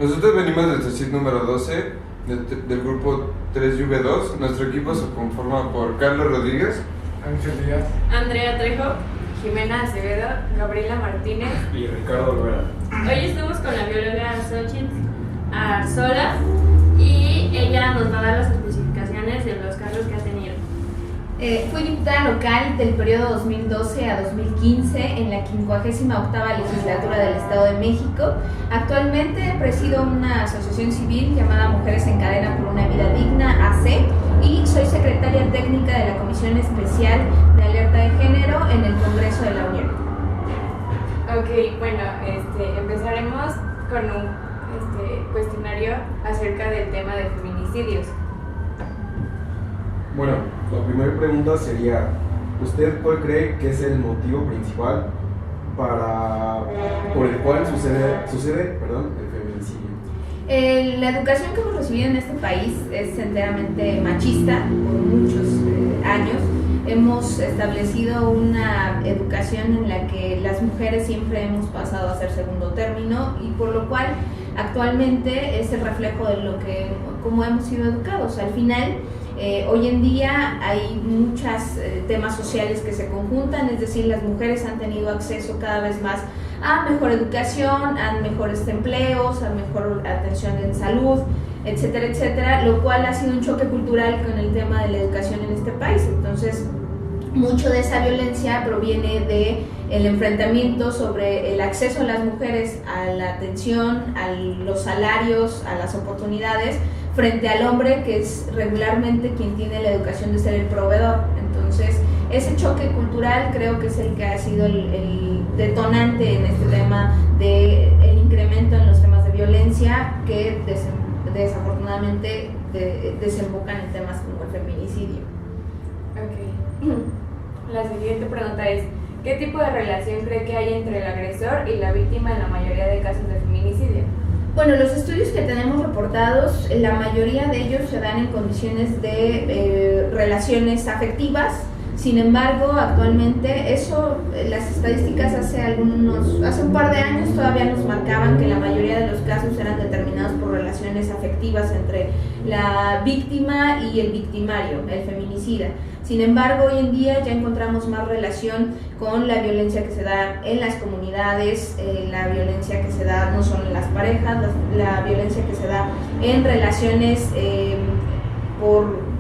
Nosotros venimos del CECIT número 12, del grupo 3V2. Nuestro equipo se conforma por Carlos Rodríguez, Ángel Díaz, Andrea Trejo, Jimena Acevedo, Gabriela Martínez y Ricardo Olvera. Hoy estamos con la bióloga Xochitl Arzola y ella nos va a dar las especificaciones de los cargos que ha tenido. Fui diputada local del periodo 2012 a 2015 en la 58ª legislatura del Estado de México. Actualmente presido una asociación civil llamada Mujeres en Cadena por una Vida Digna, AC, y soy secretaria técnica de la Comisión Especial de Alerta de Género en el Congreso de la Unión. Ok, bueno, empezaremos con un cuestionario acerca del tema de feminicidios. Bueno, la primera pregunta sería, ¿usted cuál cree que es el motivo principal por el cual sucede el feminicidio? La educación que hemos recibido en este país es enteramente machista por muchos años. Hemos establecido una educación en la que las mujeres siempre hemos pasado a ser segundo término y por lo cual actualmente es el reflejo de cómo hemos sido educados. Al final, hoy en día hay muchos temas sociales que se conjuntan, es decir, las mujeres han tenido acceso cada vez más a mejor educación, a mejores empleos, a mejor atención en salud, etcétera, etcétera, lo cual ha sido un choque cultural con el tema de la educación en este país. Entonces, mucho de esa violencia proviene del enfrentamiento sobre el acceso a las mujeres a la atención, a los salarios, a las oportunidades, frente al hombre que es regularmente quien tiene la educación de ser el proveedor. Entonces, ese choque cultural creo que es el que ha sido el detonante en este tema del incremento en los temas de violencia que desafortunadamente desembocan en temas como el feminicidio. Ok. La siguiente pregunta es, ¿qué tipo de relación cree que hay entre el agresor y la víctima en la mayoría de casos de feminicidio? Bueno, los estudios que tenemos reportados, la mayoría de ellos se dan en condiciones de relaciones afectivas. Sin embargo, actualmente las estadísticas hace un par de años todavía nos marcaban que la mayoría de los casos eran determinados por relaciones afectivas entre la víctima y el victimario, el feminicida. Sin embargo, hoy en día ya encontramos más relación con la violencia que se da en las comunidades, la violencia que se da no solo en las parejas, la violencia que se da en relaciones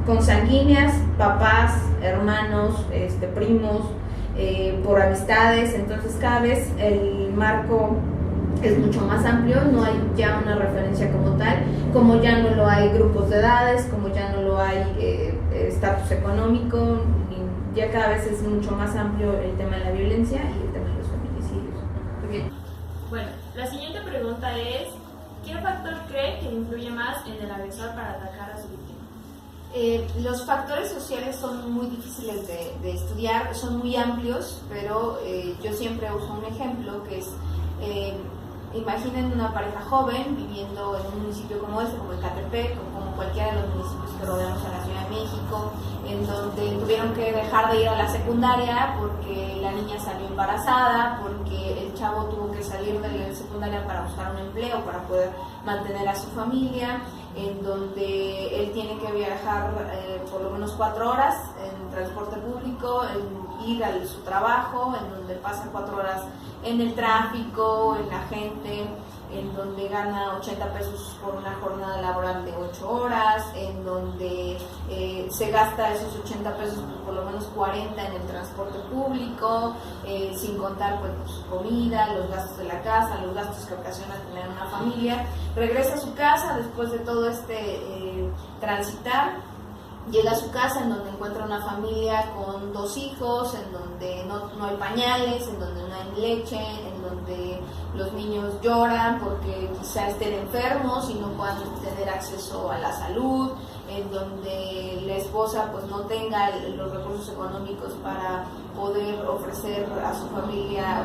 consanguíneas, papás, hermanos, primos, por amistades. Entonces cada vez el marco es mucho más amplio, no hay ya una referencia como tal, como ya no lo hay grupos de edades, como ya no lo hay estatus económico, ya cada vez es mucho más amplio el tema de la violencia y el tema de los feminicidios. Okay. Bueno, la siguiente pregunta es, ¿qué factor cree que influye más en el agresor para atacar a su víctima? Los factores sociales son muy difíciles de estudiar, son muy amplios, pero yo siempre uso un ejemplo que es, imaginen una pareja joven viviendo en un municipio como este, como Ecatepec, o como cualquiera de los municipios que rodeamos a la Ciudad de México, en donde tuvieron que dejar de ir a la secundaria porque la niña salió embarazada, porque el chavo tuvo que salir de la secundaria para buscar un empleo, para poder mantener a su familia, en donde él tiene que viajar por lo menos 4 horas en transporte público, en ir a su trabajo, en donde pasa 4 horas en el tráfico, en la gente, en donde gana 80 pesos por una jornada laboral de 8 horas, en donde se gasta esos 80 pesos, por lo menos 40 en el transporte público, sin contar pues, comida, los gastos de la casa, los gastos que ocasiona tener una familia. Regresa a su casa después de todo transitar, llega a su casa en donde encuentra una familia con 2 hijos, en donde no hay pañales, en donde no hay leche, en donde los niños lloran porque quizá estén enfermos y no puedan tener acceso a la salud, en donde la esposa pues no tenga los recursos económicos para poder ofrecer a su familia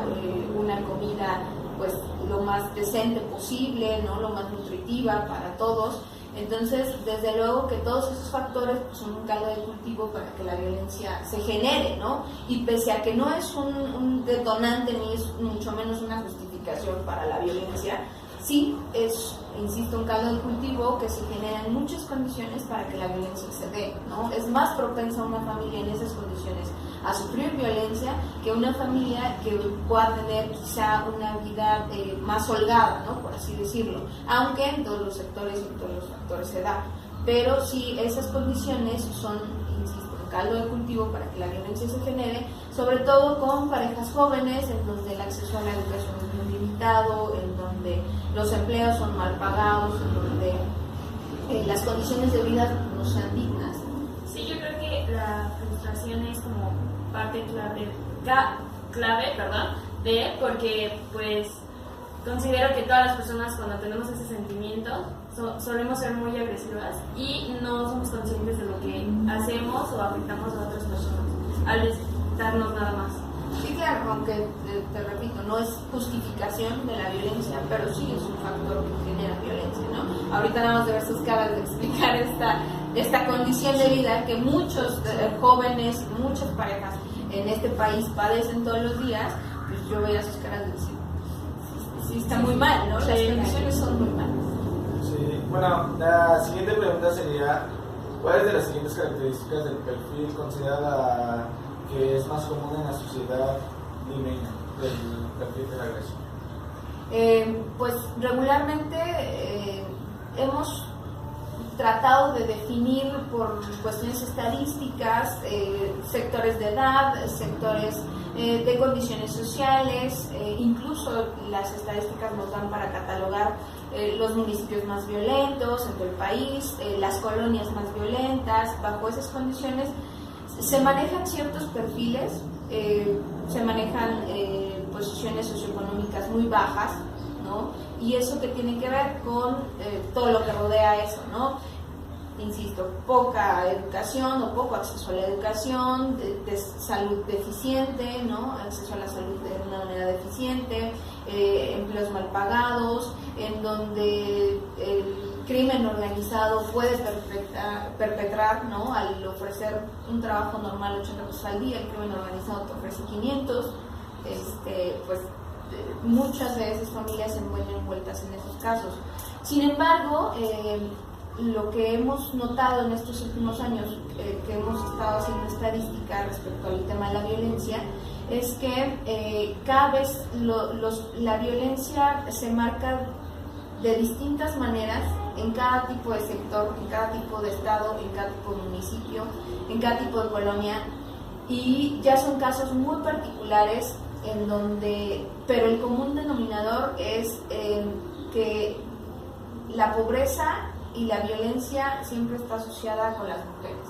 una comida pues lo más decente posible, ¿no? Lo más nutritiva para todos. Entonces, desde luego que todos esos factores son un caldo de cultivo para que la violencia se genere, ¿no? Y pese a que no es un detonante ni es mucho menos una justificación para la violencia, sí es, insisto, un caldo de cultivo que se generan muchas condiciones para que la violencia se dé, ¿no? Es más propensa una familia en esas condiciones a sufrir violencia que una familia que pueda tener quizá una vida más holgada, ¿no? Por así decirlo, aunque en todos los sectores y en todos los factores se da. Pero sí, esas condiciones son, insisto, un caldo de cultivo para que la violencia se genere, sobre todo con parejas jóvenes, en donde el acceso a la educación es muy limitado, en donde los empleos son mal pagados, en donde las condiciones de vida no sean dignas. Sí, yo creo que la frustración es como parte clave, porque pues considero que todas las personas cuando tenemos ese sentimiento solemos ser muy agresivas y no somos conscientes de lo que hacemos o afectamos a otras personas al darnos nada más. Sí, claro, aunque te repito, no es justificación de la violencia, pero sí es un factor que genera violencia, ¿no? Ahorita nada más de ver sus caras de explicar esta condición de vida que muchos jóvenes, muchas parejas en este país padecen todos los días, pues yo veía sus caras de decir, sí está muy mal, ¿no? Las condiciones son muy malas. Sí, bueno, la siguiente pregunta sería, ¿cuáles de las siguientes características del perfil considera que es más común en la sociedad limeña del perfil del agresor? Pues regularmente hemos tratado de definir por cuestiones estadísticas sectores de edad, sectores de condiciones sociales, incluso las estadísticas nos dan para catalogar los municipios más violentos en todo el país, las colonias más violentas. Bajo esas condiciones se manejan ciertos perfiles, se manejan posiciones socioeconómicas muy bajas, ¿no? Y eso que tiene que ver con todo lo que rodea eso, ¿no? Insisto, poca educación o poco acceso a la educación, de salud deficiente, ¿no? Acceso a la salud de una manera deficiente, empleos mal pagados, en donde el crimen organizado puede perpetrar, ¿no? Al ofrecer un trabajo normal 80 pesos al día, el crimen organizado te ofrece 500, pues muchas de esas familias se encuentran envueltas en esos casos. Sin embargo, lo que hemos notado en estos últimos años, que hemos estado haciendo estadística respecto al tema de la violencia, es que cada vez la violencia se marca de distintas maneras en cada tipo de sector, en cada tipo de estado, en cada tipo de municipio, en cada tipo de colonia, y ya son casos muy particulares en donde, pero el común denominador es que la pobreza y la violencia siempre está asociada con las mujeres.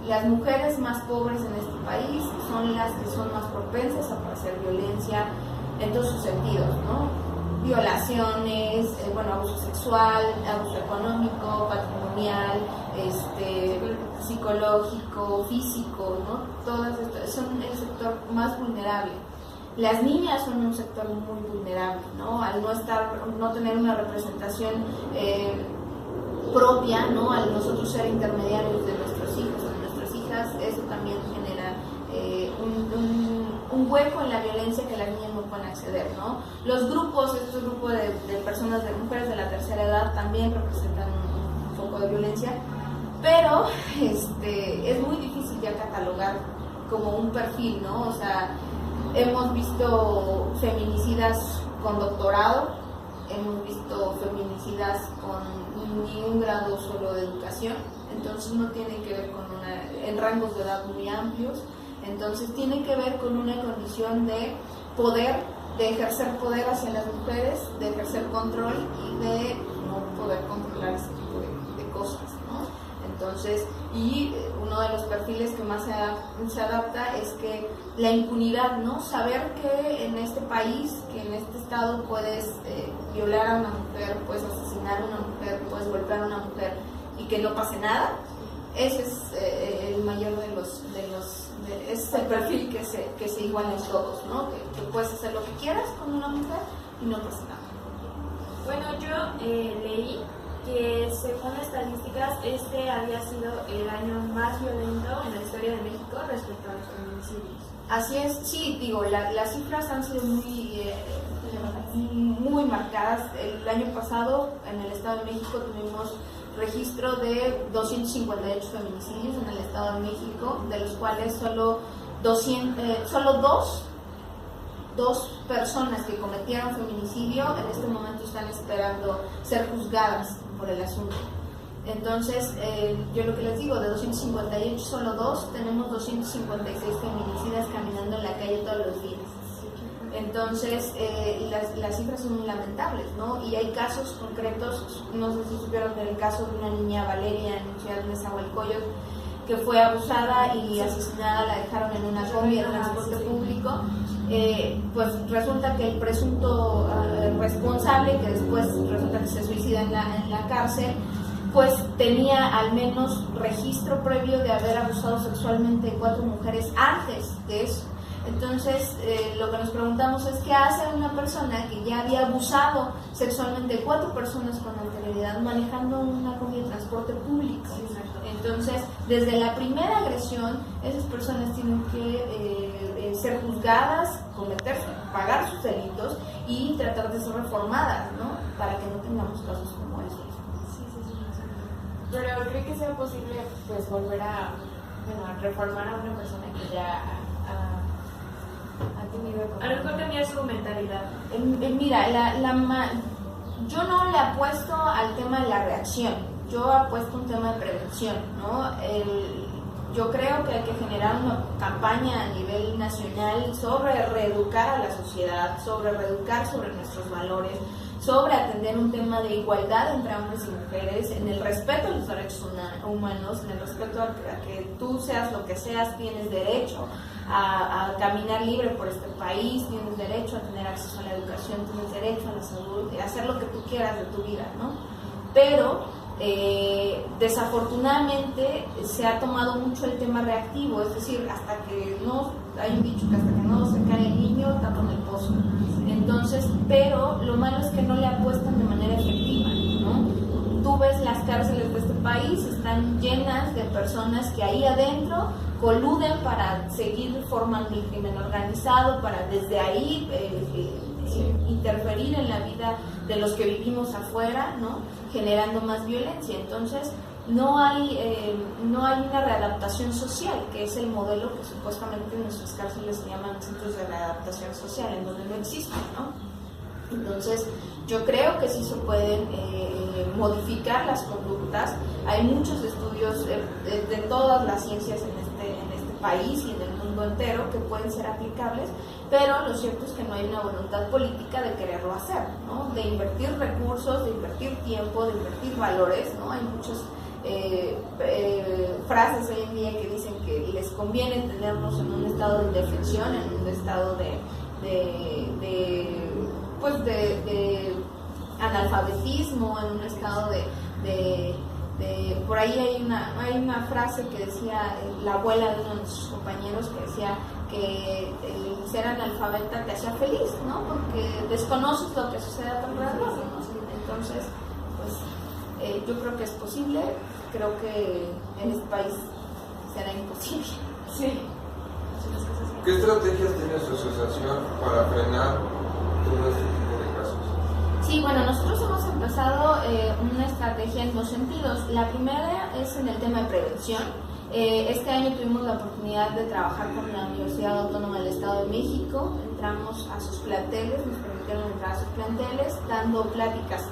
Las mujeres más pobres en este país son las que son más propensas a padecer violencia en todos sus sentidos, ¿no? Violaciones, abuso sexual, abuso económico, patrimonial, psicológico, físico, ¿no? Todas estas son el sector más vulnerable. Las niñas son un sector muy vulnerable, ¿no? Al no tener una representación propia, ¿no? Al nosotros ser intermediarios de nuestros hijos o de nuestras hijas, eso también genera un hueco en la violencia que las niñas no pueden acceder, ¿no? Los grupos, estos grupos de personas, de mujeres de la tercera edad, también representan un foco de violencia, pero es muy difícil ya catalogar como un perfil, ¿no? O sea, hemos visto feminicidas con doctorado, hemos visto feminicidas con ni un grado solo de educación, entonces no tiene que ver en rangos de edad muy amplios, entonces tiene que ver con una condición de poder, de ejercer poder hacia las mujeres, de ejercer control y de no poder controlar ese tipo de cosas, ¿no? Entonces, y uno de los perfiles que más se adapta es que la impunidad, ¿no? Saber que en este país, que en este estado puedes violar a una mujer, puedes asesinar a una mujer, puedes golpear a una mujer y que no pase nada. Ese es el mayor de los es el perfil que se iguala en todos, ¿no? Que puedes hacer lo que quieras con una mujer y no pasa nada. Bueno, yo leí que según estadísticas este había sido el año más violento en la historia de México respecto a los feminicidios. Así es, sí, digo, las cifras han sido muy marcadas. El año pasado en el Estado de México tuvimos registro de 258 feminicidios en el Estado de México, de los cuales solo dos personas que cometieron feminicidio en este momento están esperando ser juzgadas por el asunto. Entonces, yo lo que les digo, de 258 solo dos, tenemos 256 feminicidas caminando en la calle todos los días. Entonces, las cifras son muy lamentables, ¿no? Y hay casos concretos, no sé si supieron del caso de una niña, Valeria, en Ciudad de Nezahualcóyotl, que fue abusada y asesinada, la dejaron en una combi en transporte público. Pues resulta que el presunto responsable, que después resulta que se suicida en la cárcel, pues tenía al menos registro previo de haber abusado sexualmente de 4 mujeres antes de eso. Entonces, lo que nos preguntamos es qué hace una persona que ya había abusado sexualmente de 4 personas con anterioridad manejando una combi de transporte público. Entonces, desde la primera agresión, esas personas tienen que ser juzgadas, pagar sus delitos y tratar de ser reformadas, ¿no? Para que no tengamos casos como esos. Pero ¿cree que sea posible pues volver a reformar a una persona que ya ha tenido A lo mejor cambiar su mentalidad. Mira, yo no le apuesto al tema de la reacción, yo apuesto un tema de prevención, ¿no? Yo creo que hay que generar una campaña a nivel nacional sobre reeducar a la sociedad, sobre reeducar sobre nuestros valores, sobre atender un tema de igualdad entre hombres y mujeres, en el respeto a los derechos humanos, en el respeto a que tú seas lo que seas, tienes derecho a caminar libre por este país, tienes derecho a tener acceso a la educación, tienes derecho a la salud, a hacer lo que tú quieras de tu vida, ¿no? Pero desafortunadamente se ha tomado mucho el tema reactivo, es decir, hasta que no, hay un dicho que hasta que no se cae el niño, tapan el pozo. Entonces, pero lo malo es que no le apuestan de manera efectiva, ¿no? Tú ves las cárceles de este país, están llenas de personas que ahí adentro coluden para seguir formando el crimen organizado, para desde ahí interferir en la vida de los que vivimos afuera, ¿no? Generando más violencia. Entonces, no hay una readaptación social, que es el modelo que supuestamente en nuestras cárceles se llaman centros de readaptación social, en donde no existen, ¿no? Entonces, yo creo que sí se pueden modificar las conductas. Hay muchos estudios de todas las ciencias en este país y en el mundo entero que pueden ser aplicables, pero lo cierto es que no hay una voluntad política de quererlo hacer, ¿no? De invertir recursos, de invertir tiempo, de invertir valores, ¿no? Hay muchas frases hoy en día que dicen que les conviene tenernos en un estado de indefensión, en un estado de analfabetismo, en un estado de por ahí hay una frase que decía la abuela de uno de nuestros compañeros, que decía que el ser analfabeta te hacía feliz, ¿no? Porque desconoces lo que sucede a tu alrededor, ¿no? Entonces, pues yo creo que es posible, creo que en este país será imposible. Sí. ¿Qué estrategias tiene su asociación para frenar todo este tipo de casos? Sí, bueno, nosotros hemos empezado una estrategia en 2 sentidos. La primera es en el tema de prevención. Este año tuvimos la oportunidad de trabajar con la Universidad Autónoma del Estado de México. Entramos a sus planteles, nos permitieron entrar a sus planteles, dando pláticas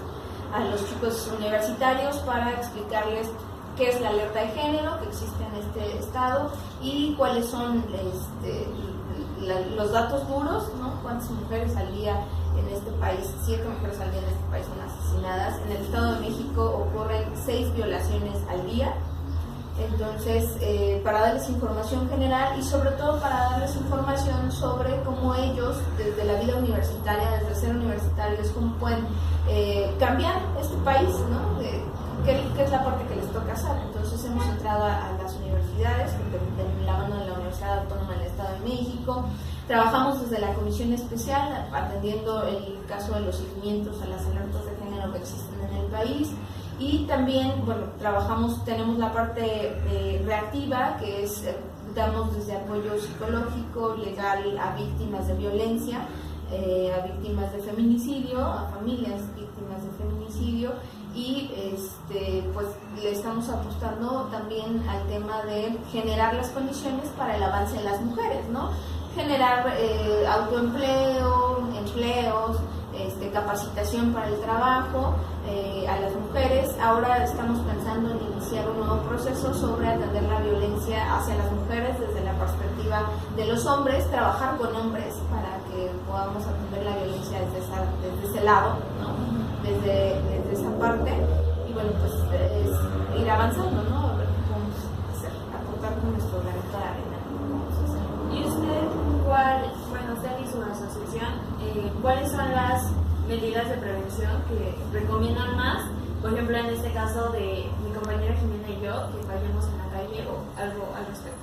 a los chicos universitarios para explicarles qué es la alerta de género que existe en este estado y cuáles son los datos duros, ¿no? Cuántas mujeres al día en este país, 7 mujeres al día en este país son asesinadas. En el Estado de México ocurren 6 violaciones al día. Entonces, para darles información general y sobre todo para darles información sobre cómo ellos, desde la vida universitaria, desde ser universitarios, cómo pueden cambiar este país, ¿no? ¿Qué es la parte que les toca hacer? Entonces hemos entrado a las universidades, de la mano de la Universidad Autónoma del Estado de México, Trabajamos desde la comisión especial, atendiendo el caso de los seguimientos a las alertas de género que existen en el país. Y también, bueno, tenemos la parte reactiva, que es, damos desde apoyo psicológico, legal a víctimas de violencia, a víctimas de feminicidio, a familias víctimas de feminicidio, y pues le estamos apostando también al tema de generar las condiciones para el avance de las mujeres, ¿no? Generar autoempleo, empleos, capacitación para el trabajo a las mujeres. Ahora estamos pensando en iniciar un nuevo proceso sobre atender la violencia hacia las mujeres desde la perspectiva de los hombres, trabajar con hombres para que podamos atender la violencia desde ese lado, ¿no? Desde esa parte. Y bueno, pues es ir avanzando, ¿no? A ver qué podemos hacer, aportar con nuestro granito de arena. ¿Y usted, usted y su asociación, cuáles son las medidas de prevención que recomiendan más? Por ejemplo, en este caso de mi compañera Jimena y yo, que vayamos en la calle o algo al respecto.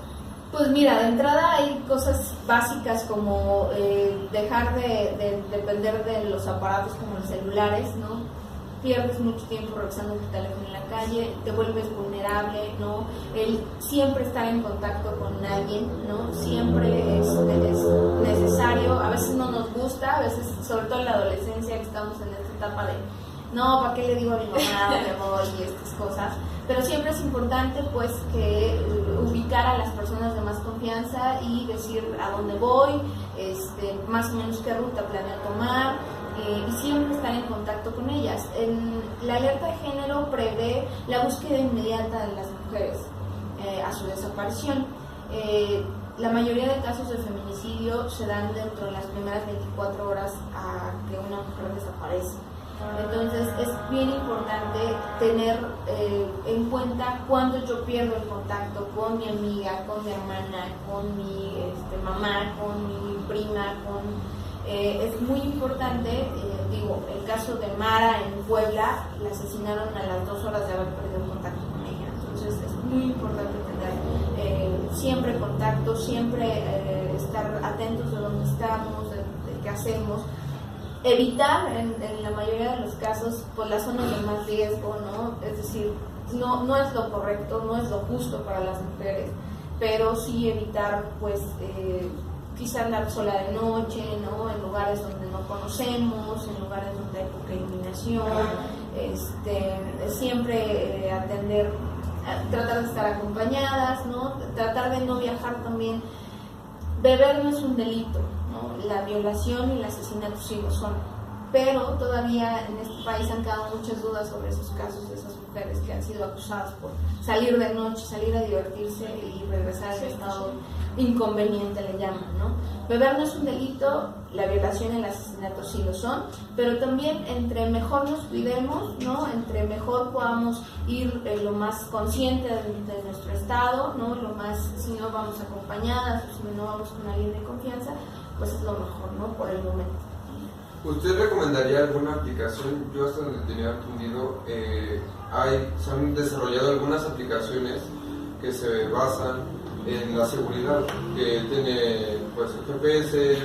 Pues mira, de entrada hay cosas básicas como dejar de depender de los aparatos como los celulares, ¿no? Pierdes mucho tiempo revisando tu teléfono en la calle, te vuelves vulnerable, ¿no? El siempre estar en contacto con alguien, ¿no? Siempre es necesario. A veces no nos gusta, a veces, sobre todo en la adolescencia, que estamos en esta etapa de no, ¿para qué le digo a mi mamá dónde voy y estas cosas? Pero siempre es importante, pues, que ubicar a las personas de más confianza y decir a dónde voy, más o menos qué ruta planeo tomar, y siempre estar en contacto con ellas. La alerta de género prevé la búsqueda inmediata de las mujeres a su desaparición. La mayoría de casos de feminicidio se dan dentro de las primeras 24 horas a que una mujer desaparece. Entonces es bien importante tener en cuenta cuando yo pierdo el contacto con mi amiga, con mi hermana, con mi mamá, con mi prima, es muy importante, el caso de Mara en Puebla, la asesinaron a las 2 horas de haber perdido el contacto con ella. Entonces es muy importante tener siempre contacto, siempre estar atentos de dónde estamos, de qué hacemos. Evitar en la mayoría de los casos pues las zonas de más riesgo, ¿no? Es decir, no es lo correcto, no es lo justo para las mujeres, pero sí evitar pues quizá andar sola de noche, ¿no? En lugares donde no conocemos, en lugares donde hay poca iluminación, siempre atender, tratar de estar acompañadas, ¿no? Tratar de no viajar también. Beber no es un delito, ¿no? La violación y el asesinato sí lo son, pero todavía en este país han quedado muchas dudas sobre esos casos de esas mujeres que han sido acusadas por salir de noche, salir a divertirse y regresar al estado inconveniente, le llaman, ¿no? Beber no es un delito, la violación y el asesinato sí lo son, pero también entre mejor nos cuidemos, ¿no? Entre mejor podamos ir lo más consciente de nuestro estado, ¿no? Lo más, si no vamos acompañadas o si no vamos con alguien de confianza, pues es lo mejor, ¿no? Por el momento. ¿Usted recomendaría alguna aplicación? Yo hasta donde tenía entendido, se han desarrollado algunas aplicaciones que se basan en la seguridad, que tiene pues el GPS,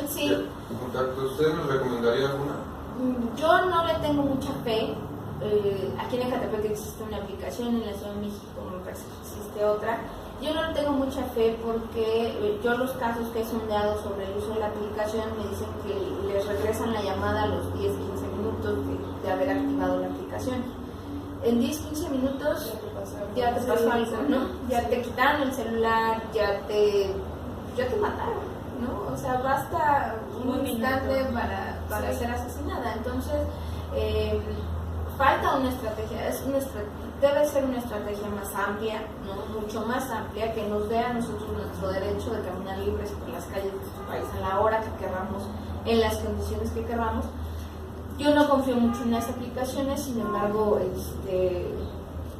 sí. Contacto. ¿Usted nos recomendaría alguna? Yo no le tengo mucha fe. Aquí en Ecatepec existe una aplicación, en la Ciudad de México me parece que existe otra. Yo no le tengo mucha fe porque yo los casos que he sondeado sobre el uso de la aplicación me dicen que les regresan la llamada a los 10-15 minutos de haber activado la aplicación. En 10-15 minutos ya te pasó algo, ¿no? Ya te quitaron el celular, ya te mataron, ¿no? O sea, basta un instante para ser asesinada. Entonces, falta una estrategia, debe ser una estrategia más amplia, ¿no? Mucho más amplia, que nos dé a nosotros nuestro derecho de caminar libres por las calles de este país a la hora que queramos, en las condiciones que queramos. Yo no confío mucho en las aplicaciones, sin embargo,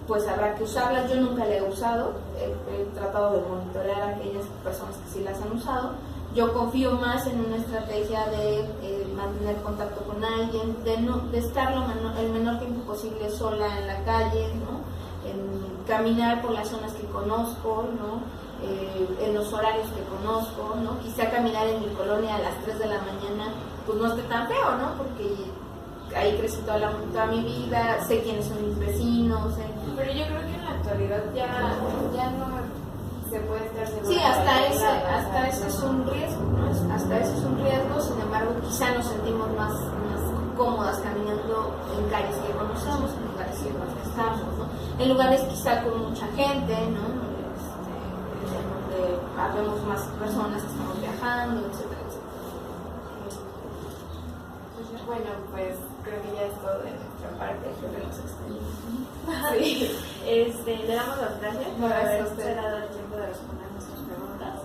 pues habrá que usarlas. Yo nunca la he usado, he tratado de monitorear a aquellas personas que sí las han usado. Yo confío más en una estrategia de mantener contacto con alguien, de estar el menor tiempo posible sola en la calle, ¿no? En caminar por las zonas que conozco, ¿no? en los horarios que conozco, ¿no? Quizá caminar en mi colonia a las 3 de la mañana, pues no esté tan feo, ¿no? Porque ahí crecí toda mi vida, sé quiénes son mis vecinos. Pero yo creo que en la actualidad ya no se puede estar seguro. Sí, hasta ese es un riesgo, ¿no? Hasta ese es un riesgo, sin embargo, quizá nos sentimos más cómodas caminando en calles que conocemos, en lugares que nos estamos, ¿no? En lugares quizá con mucha gente, ¿no? Donde habemos más personas que estamos viajando, etcétera, etcétera. Bueno, pues creo que ya es todo de nuestra parte, creo que nos extendimos. Sí. Le damos las gracias por Gracias a haber usted. dado el tiempo de responder nuestras preguntas.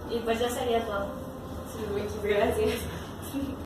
Y pues ya sería todo. Sí, muchas gracias.